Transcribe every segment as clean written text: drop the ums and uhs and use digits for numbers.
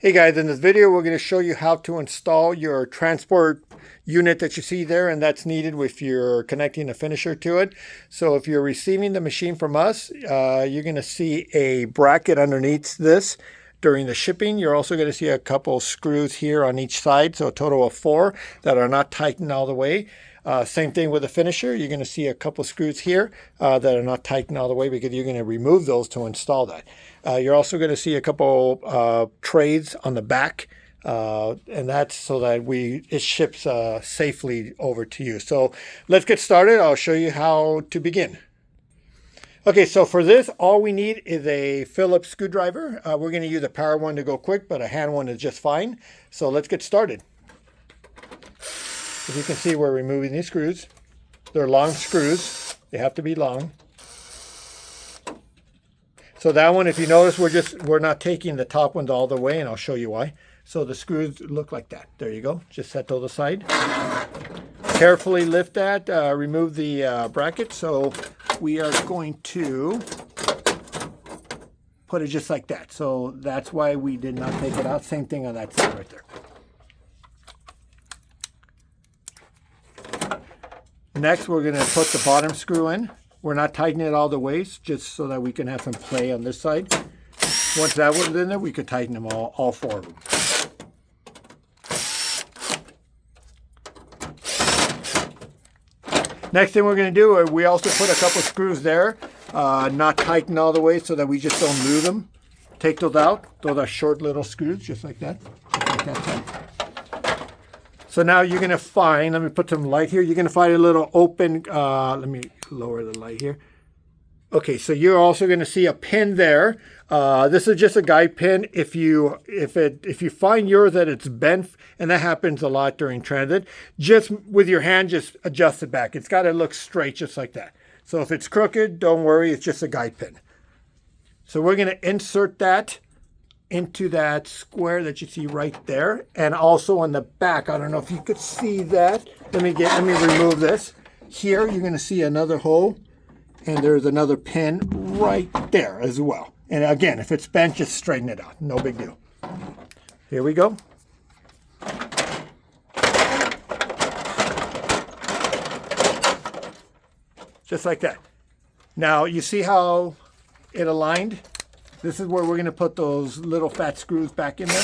Hey guys, in this video we're going to show you how to install your transport unit that you see there, and that's needed if you're connecting a finisher to it. So if you're receiving the machine from us, you're going to see a bracket underneath this during the shipping. You're also going to see a couple screws here on each side, so a total of 4 that are not tightened all the way. Same thing with the finisher. You're going to see a couple screws here that are not tightened all the way because you're going to remove those to install that. You're also going to see a couple trays on the back, and that's so that it ships safely over to you. So let's get started. I'll show you how to begin. Okay, so for this, all we need is a Phillips screwdriver. We're going to use a power one to go quick, but a hand one is just fine. So let's get started. As you can see, we're removing these screws. They're long screws. They have to be long. So that one, if you notice, we're not taking the top ones all the way, and I'll show you why. So the screws look like that. There you go. Just set those aside. Carefully lift that, remove the bracket. So we are going to put it just like that. So that's why we did not take it out. Same thing on that side right there. Next, we're going to put the bottom screw in. We're not tightening it all the way, just so that we can have some play on this side. Once that one's in there, we could tighten them all 4 of them. Next thing we're going to do, we also put a couple screws there, not tightened all the way so that we just don't lose them. Take those out. Those are short little screws, just like that. Just like that. So now you're going to find, let me put some light here. You're going to find a little open, let me lower the light here. Okay, so you're also going to see a pin there. This is just a guide pin. If you find yours that it's bent, and that happens a lot during transit, just with your hand, just adjust it back. It's got to look straight, just like that. So if it's crooked, don't worry, it's just a guide pin. So we're going to insert that into that square that you see right there, and also on the back. I don't know if you could see that. Let me remove this. Here you're going to see another hole, and there's another pin right there as well. And again, if it's bent, just straighten it out. No big deal. Here we go. Just like that. Now you see how it aligned? This is where we're going to put those little fat screws back in there.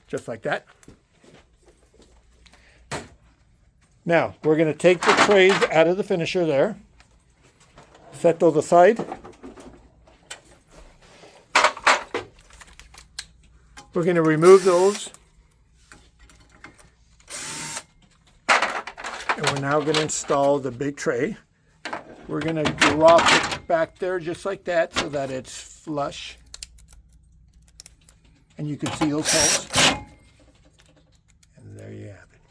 Just like that. Now, we're going to take the trays out of the finisher there. Set those aside. We're going to remove those. And we're now going to install the big tray. We're going to drop it back there just like that so that it's flush. And you can see those holes. And there you have it.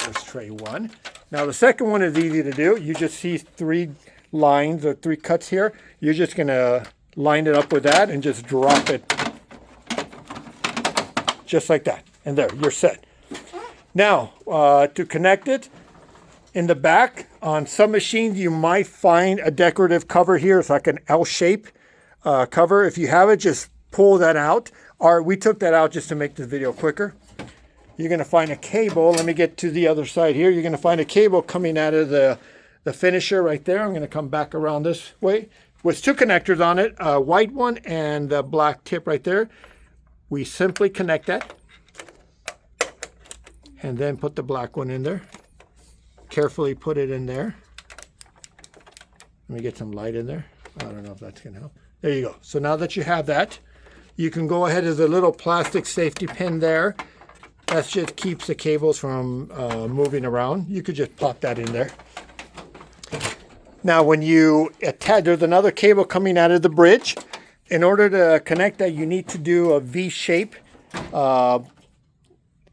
That's tray 1. Now the second one is easy to do. You just see 3 lines or 3 cuts here. You're just going to line it up with that and just drop it just like that. And there, you're set. Now, to connect it, in the back, on some machines, you might find a decorative cover here. It's like an L-shape cover. If you have it, just pull that out. We took that out just to make this video quicker. You're going to find a cable. Let me get to the other side here. You're going to find a cable coming out of the finisher right there. I'm going to come back around this way with 2 connectors on it, a white one and the black tip right there. We simply connect that and then put the black one in there. Carefully put it in there. Let me get some light in there. I don't know if that's going to help. There you go. So now that you have that, you can go ahead. There's a little plastic safety pin there. That just keeps the cables from moving around. You could just pop that in there. Now when you attach, there's another cable coming out of the bridge. In order to connect that, you need to do a V shape. There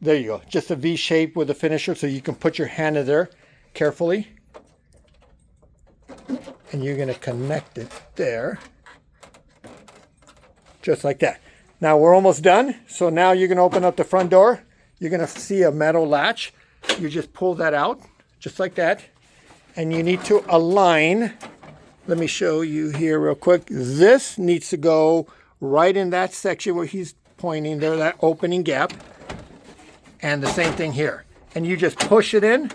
you go. Just a V shape with the finisher, so you can put your hand in there carefully. And you're going to connect it there. Just like that. Now we're almost done. So now you're going to open up the front door. You're going to see a metal latch. You just pull that out, just like that. And you need to align Let me show you here real quick. This needs to go right in that section where he's pointing there, that opening gap. And the same thing here. And you just push it in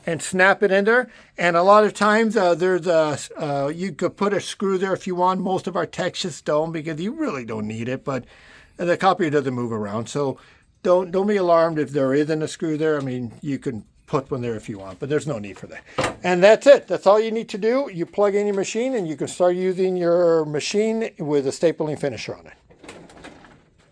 and snap it in there. And a lot of times you could put a screw there if you want. Most of our techs just don't, because you really don't need it, but the copier doesn't move around. So don't be alarmed if there isn't a screw there. I mean, you can put one there if you want, but there's no need for that. And that's it. That's all you need to do. You plug in your machine and you can start using your machine with a stapling finisher on it.